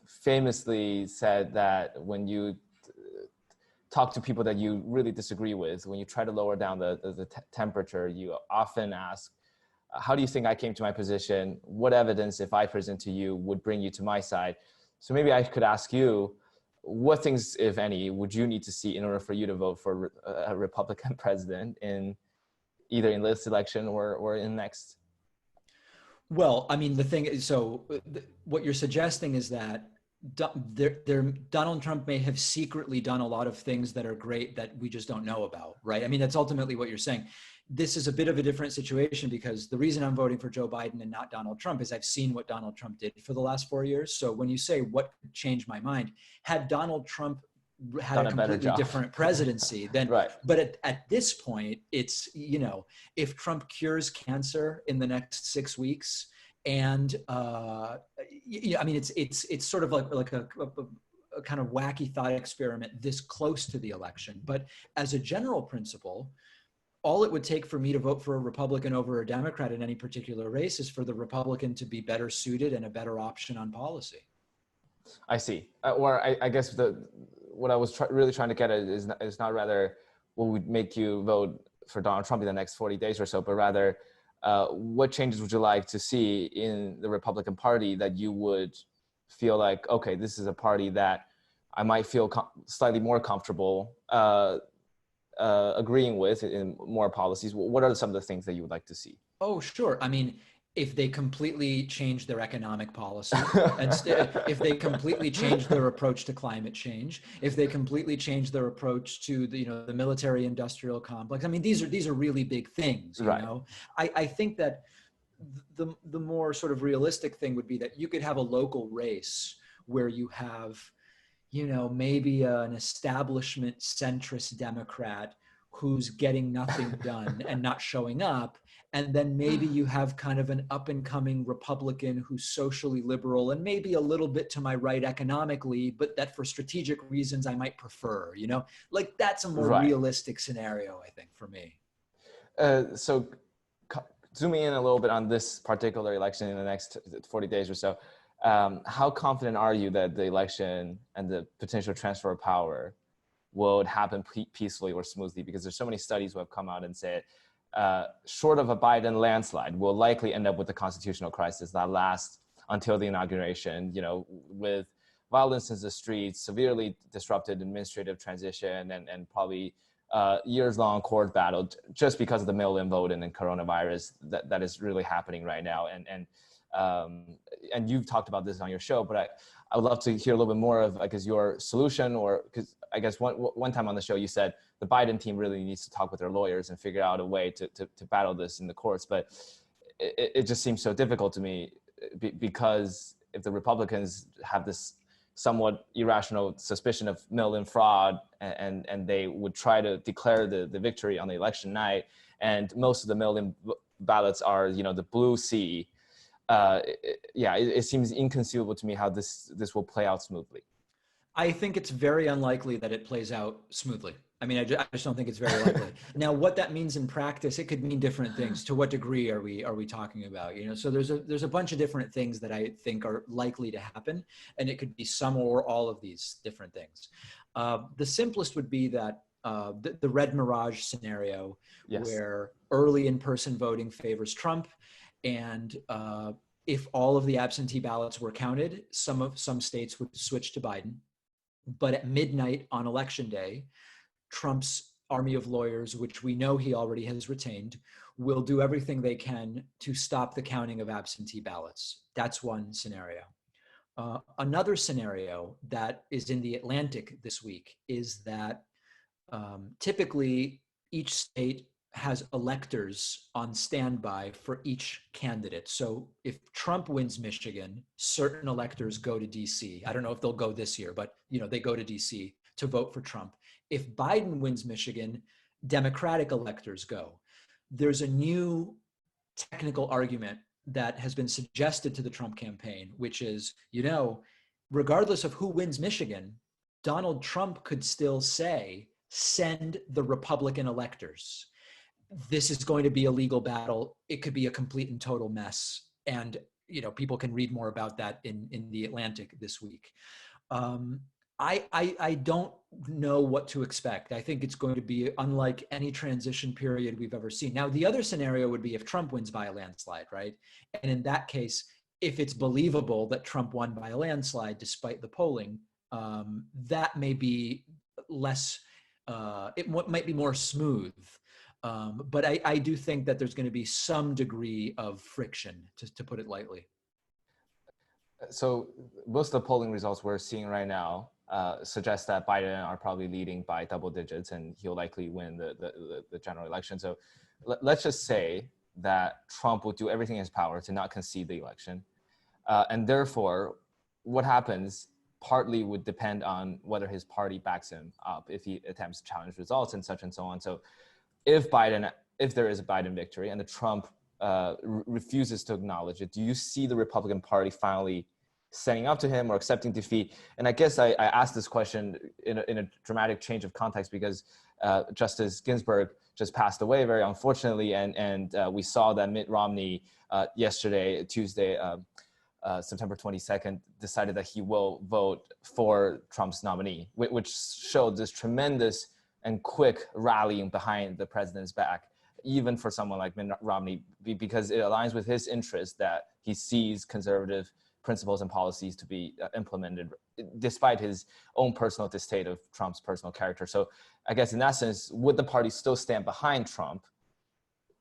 famously said that when you talk to people that you really disagree with, when you try to lower down the temperature, you often ask, how do you think I came to my position? What evidence, if I present to you, would bring you to my side? So maybe I could ask you, what things, if any, would you need to see in order for you to vote for a Republican president in either in this election or in next? Well, I mean, the thing is, so what you're suggesting is that Donald Trump may have secretly done a lot of things that are great that we just don't know about, right? I mean, that's ultimately what you're saying. This is a bit of a different situation because the reason I'm voting for Joe Biden and not Donald Trump is I've seen what Donald Trump did for the last 4 years. So when you say what changed my mind, had Donald Trump had a completely different presidency, then, right. But at this point, it's, if Trump cures cancer in the next 6 weeks, and I mean, it's sort of like a kind of wacky thought experiment this close to the election. But as a general principle, all it would take for me to vote for a Republican over a Democrat in any particular race is for the Republican to be better suited and a better option on policy. I see. Or I guess what I was really trying to get at is not rather what would make you vote for Donald Trump in the next 40 days or so, but rather what changes would you like to see in the Republican Party that you would feel like, okay, this is a party that I might feel slightly more comfortable agreeing with in more policies? What are some of the things that you would like to see? Oh, sure. I mean, if they completely change their economic policy, and if they completely change their approach to climate change, if they completely change their approach to the military-industrial complex. I mean, these are really big things. Right. I think that the more sort of realistic thing would be that you could have a local race where you have, maybe an establishment centrist Democrat who's getting nothing done and not showing up. And then maybe you have kind of an up and coming Republican who's socially liberal and maybe a little bit to my right economically, but that for strategic reasons I might prefer, like that's a more realistic scenario, I think, for me. So zooming in a little bit on this particular election in the next 40 days or so, how confident are you that the election and the potential transfer of power will happen peacefully or smoothly? Because there's so many studies who have come out and said, short of a Biden landslide, will likely end up with a constitutional crisis that lasts until the inauguration, with violence in the streets, severely disrupted administrative transition, and probably years-long court battle just because of the mail-in vote and the coronavirus that is really happening right now. And you've talked about this on your show, but I would love to hear a little bit more of, I guess, your solution, or because I guess one time on the show you said the Biden team really needs to talk with their lawyers and figure out a way to battle this in the courts. But it just seems so difficult to me because if the Republicans have this somewhat irrational suspicion of mail-in fraud, and they would try to declare the victory on the election night, and most of the mail-in ballots are, the blue C. It seems inconceivable to me how this will play out smoothly. I think it's very unlikely that it plays out smoothly. I mean, I just don't think it's very likely. Now, what that means in practice, it could mean different things. To what degree are we talking about? So there's a bunch of different things that I think are likely to happen, and it could be some or all of these different things. The simplest would be that the red mirage scenario, yes, where early in-person voting favors Trump, and if all of the absentee ballots were counted, some states would switch to Biden. But at midnight on election day, Trump's army of lawyers, which we know he already has retained, will do everything they can to stop the counting of absentee ballots. That's one scenario. Another scenario that is in the Atlantic this week is that typically each state has electors on standby for each candidate. So if Trump wins Michigan, certain electors go to DC. I don't know if they'll go this year, but they go to DC to vote for Trump. If Biden wins Michigan, Democratic electors go. There's a new technical argument that has been suggested to the Trump campaign, which is, regardless of who wins Michigan, Donald Trump could still say, send the Republican electors. This is going to be a legal battle. It could be a complete and total mess. And, people can read more about that in the Atlantic this week. I don't know what to expect. I think it's going to be unlike any transition period we've ever seen. Now, the other scenario would be if Trump wins by a landslide, right? And in that case, if it's believable that Trump won by a landslide despite the polling, that may be less, it might be more smooth. But I do think that there's going to be some degree of friction, to put it lightly. So most of the polling results we're seeing right now suggest that Biden are probably leading by double digits, and he'll likely win the general election. So let's just say that Trump will do everything in his power to not concede the election. And therefore, what happens partly would depend on whether his party backs him up if he attempts to challenge results and such and so on. So if there is a Biden victory and the Trump refuses to acknowledge it, do you see the Republican Party finally standing up to him or accepting defeat? And I guess I asked this question in a dramatic change of context because Justice Ginsburg just passed away very unfortunately, and we saw that Mitt Romney yesterday, Tuesday, September 22nd, decided that he will vote for Trump's nominee, which showed this tremendous and quick rallying behind the president's back, even for someone like Mitt Romney, because it aligns with his interest that he sees conservative principles and policies to be implemented, despite his own personal distaste of Trump's personal character. So I guess in that sense, would the party still stand behind Trump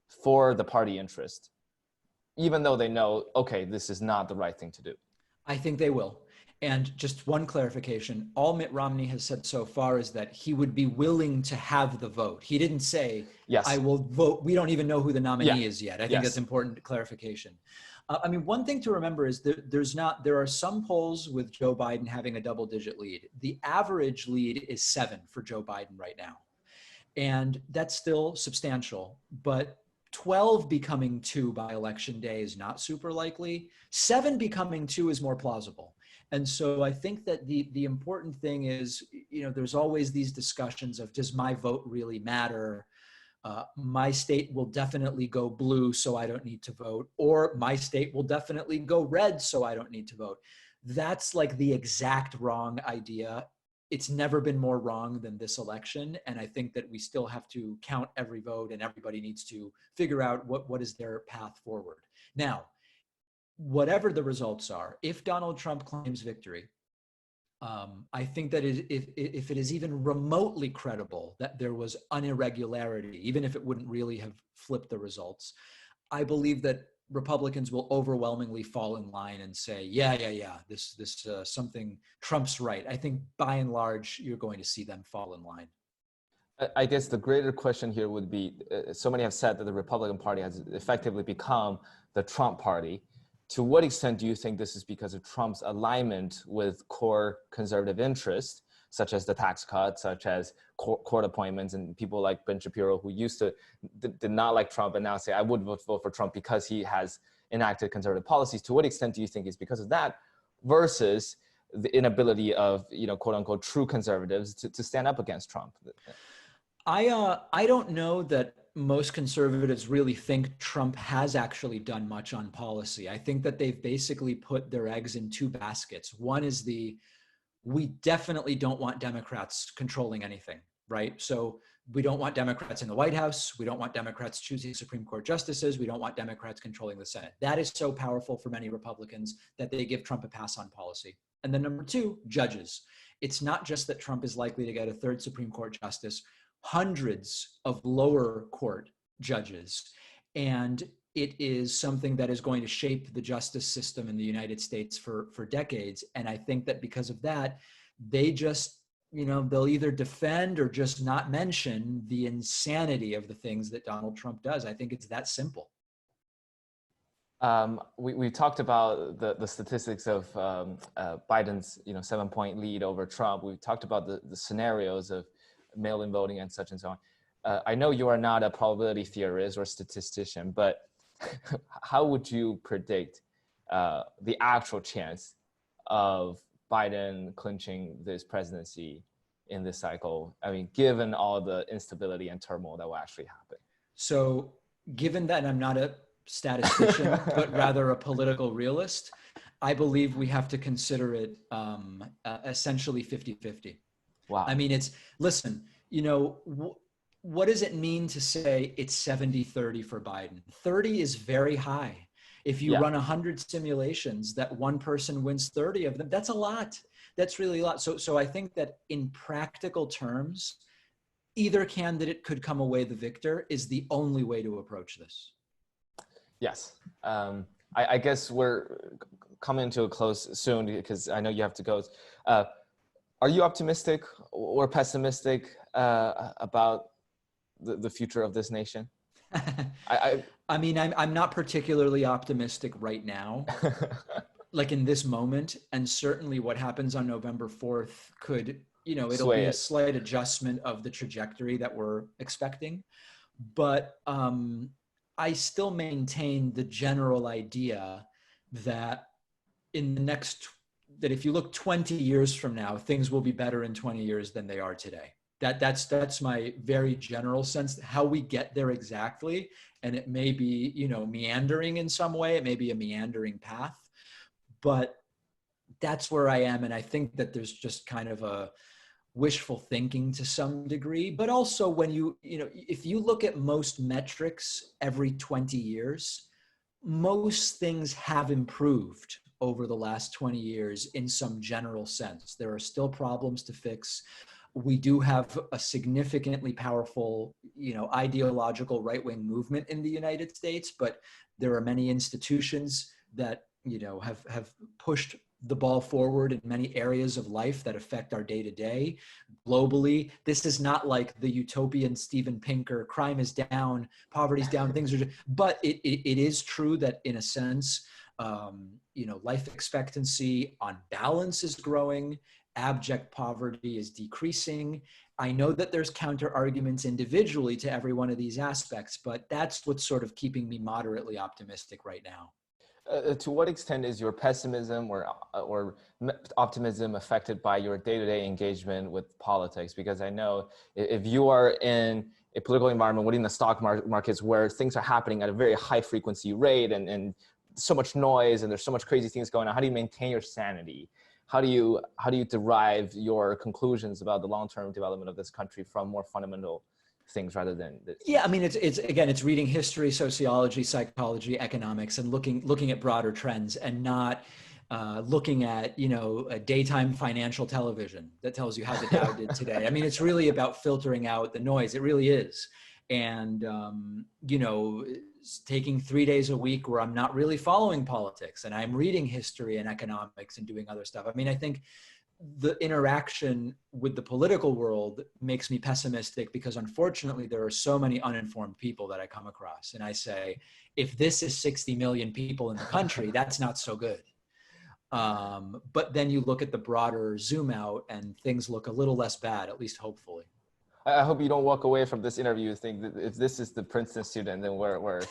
for the party interest, even though they know, okay, this is not the right thing to do? I think they will. And just one clarification, all Mitt Romney has said so far is that he would be willing to have the vote. He didn't say, yes, I will vote. We don't even know who the nominee is yet. I think that's important clarification. One thing to remember is that there are some polls with Joe Biden having a double-digit lead. The average lead is 7 for Joe Biden right now. And that's still substantial, but 12 becoming 2 by election day is not super likely. 7 becoming 2 is more plausible. And so I think that the important thing is, there's always these discussions of, does my vote really matter? My state will definitely go blue, so I don't need to vote, or my state will definitely go red, so I don't need to vote. That's like the exact wrong idea. It's never been more wrong than this election. And I think that we still have to count every vote, and everybody needs to figure out what is their path forward. Now, whatever the results are, if Donald Trump claims victory, I think that if it is even remotely credible that there was an irregularity, even if it wouldn't really have flipped the results, I believe that Republicans will overwhelmingly fall in line and say, yeah, this something, Trump's right. I think by and large, you're going to see them fall in line. I guess the greater question here would be, so many have said that the Republican Party has effectively become the Trump Party. To what extent do you think this is because of Trump's alignment with core conservative interests, such as the tax cuts, such as court appointments, and people like Ben Shapiro, who used to did not like Trump and now say, I would vote for Trump because he has enacted conservative policies? To what extent do you think it's because of that versus the inability of, quote unquote, true conservatives to stand up against Trump? I don't know that most conservatives really think Trump has actually done much on policy. I think that they've basically put their eggs in two baskets. One is we definitely don't want Democrats controlling anything, right? So we don't want Democrats in the White House. We don't want Democrats choosing Supreme Court justices. We don't want Democrats controlling the Senate. That is so powerful for many Republicans that they give Trump a pass on policy. And then number two, judges. It's not just that Trump is likely to get a third Supreme Court justice, hundreds of lower court judges. And it is something that is going to shape the justice system in the United States for decades. And I think that because of that, they just, they'll either defend or just not mention the insanity of the things that Donald Trump does. I think it's that simple. We talked about the statistics of Biden's 7-point lead over Trump. We talked about the scenarios of mail-in voting and such and so on. I know you are not a probability theorist or statistician, but how would you predict the actual chance of Biden clinching this presidency in this cycle? I mean, given all the instability and turmoil that will actually happen. So given that I'm not a statistician, but rather a political realist, I believe we have to consider it essentially 50-50. Wow. I mean, listen, what does it mean to say it's 70-30 for Biden? 30 is very high. If you run 100 simulations that one person wins 30 of them, that's a lot. That's really a lot. So I think that in practical terms, either candidate could come away the victor is the only way to approach this. Yes. I guess we're coming to a close soon because I know you have to go. Are you optimistic or pessimistic about the future of this nation? I mean, I'm not particularly optimistic right now, like in this moment. And certainly what happens on November 4th could, it'll be a slight adjustment of the trajectory that we're expecting. But I still maintain the general idea that that if you look 20 years from now, things will be better in 20 years than they are today. That's my very general sense. How we get there exactly, and it may be, meandering in some way, it may be a meandering path, but that's where I am. And I think that there's just kind of a wishful thinking to some degree, but also when if you look at most metrics every 20 years, most things have improved over the last 20 years in some general sense. There are still problems to fix. We do have a significantly powerful, ideological right-wing movement in the United States, but there are many institutions that, have pushed the ball forward in many areas of life that affect our day-to-day. Globally, this is not like the utopian Steven Pinker, crime is down, poverty's down, things are, but it is true that in a sense, life expectancy on balance is growing, abject poverty is decreasing. I know that there's counter arguments individually to every one of these aspects, but that's what's sort of keeping me moderately optimistic right now. To what extent is your pessimism or optimism affected by your day-to-day engagement with politics? Because I know if you are in a political environment within the stock markets where things are happening at a very high frequency rate and so much noise and there's so much crazy things going on, how do you maintain your sanity? How do you derive your conclusions about the long-term development of this country from more fundamental things rather than this? Yeah, I mean, it's reading history, sociology, psychology, economics, and looking at broader trends, and not looking at a daytime financial television that tells you how the Dow did today. I mean, it's really about filtering out the noise. It really is, and taking 3 days a week where I'm not really following politics and I'm reading history and economics and doing other stuff. I mean, I think the interaction with the political world makes me pessimistic because unfortunately there are so many uninformed people that I come across. And I say, if this is 60 million people in the country, that's not so good. But then you look at the broader zoom out and things look a little less bad, at least hopefully. I hope you don't walk away from this interview think that if this is the Princeton student, then we're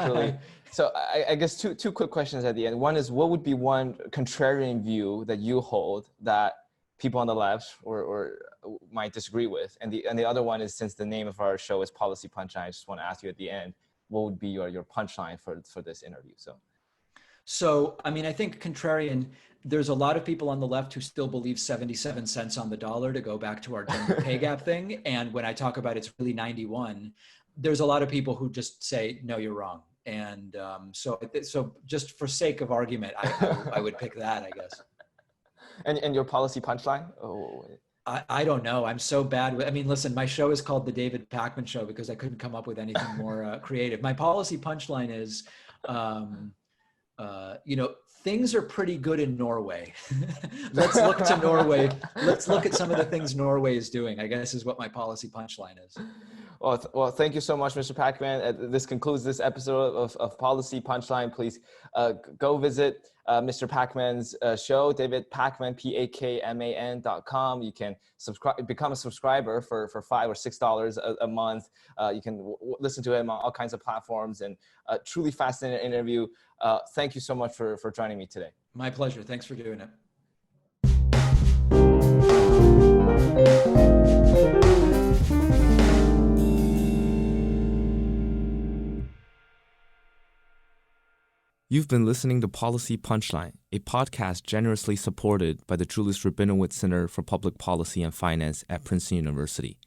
truly. So I guess two quick questions at the end. One is, what would be one contrarian view that you hold that people on the left or might disagree with? And the other one is, since the name of our show is Policy Punchline, I just want to ask you at the end, what would be your punchline for this interview? So, I mean, I think contrarian, there's a lot of people on the left who still believe 77 cents on the dollar, to go back to our gender pay gap thing. And when I talk about it's really 91, there's a lot of people who just say, no, you're wrong. And so just for sake of argument, I would pick that, I guess. And your policy punchline? Oh, I don't know. I'm so bad with, I mean, listen, my show is called The David Pakman Show because I couldn't come up with anything more creative. My policy punchline is, things are pretty good in Norway. Let's look to Norway. Let's look at some of the things Norway is doing, I guess, is what my policy punchline is. Well, thank you so much, Mr. Pakman. This concludes this episode of Policy Punchline. Please go visit Mr. Pakman's show, David Pakman, PAKMAN.com. You can become a subscriber for $5 or $6 a month. You can listen to him on all kinds of platforms, and truly fascinating interview. Thank you so much for joining me today. My pleasure. Thanks for doing it. You've been listening to Policy Punchline, a podcast generously supported by the Julius Rabinowitz Center for Public Policy and Finance at Princeton University.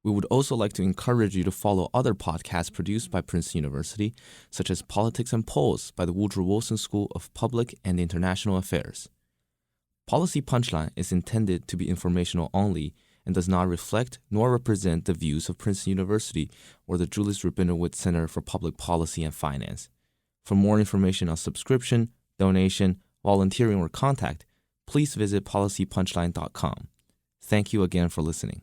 We would also like to encourage you to follow other podcasts produced by Princeton University, such as Politics and Polls by the Woodrow Wilson School of Public and International Affairs. Policy Punchline is intended to be informational only and does not reflect nor represent the views of Princeton University or the Julius Rabinowitz Center for Public Policy and Finance. For more information on subscription, donation, volunteering, or contact, please visit policypunchline.com. Thank you again for listening.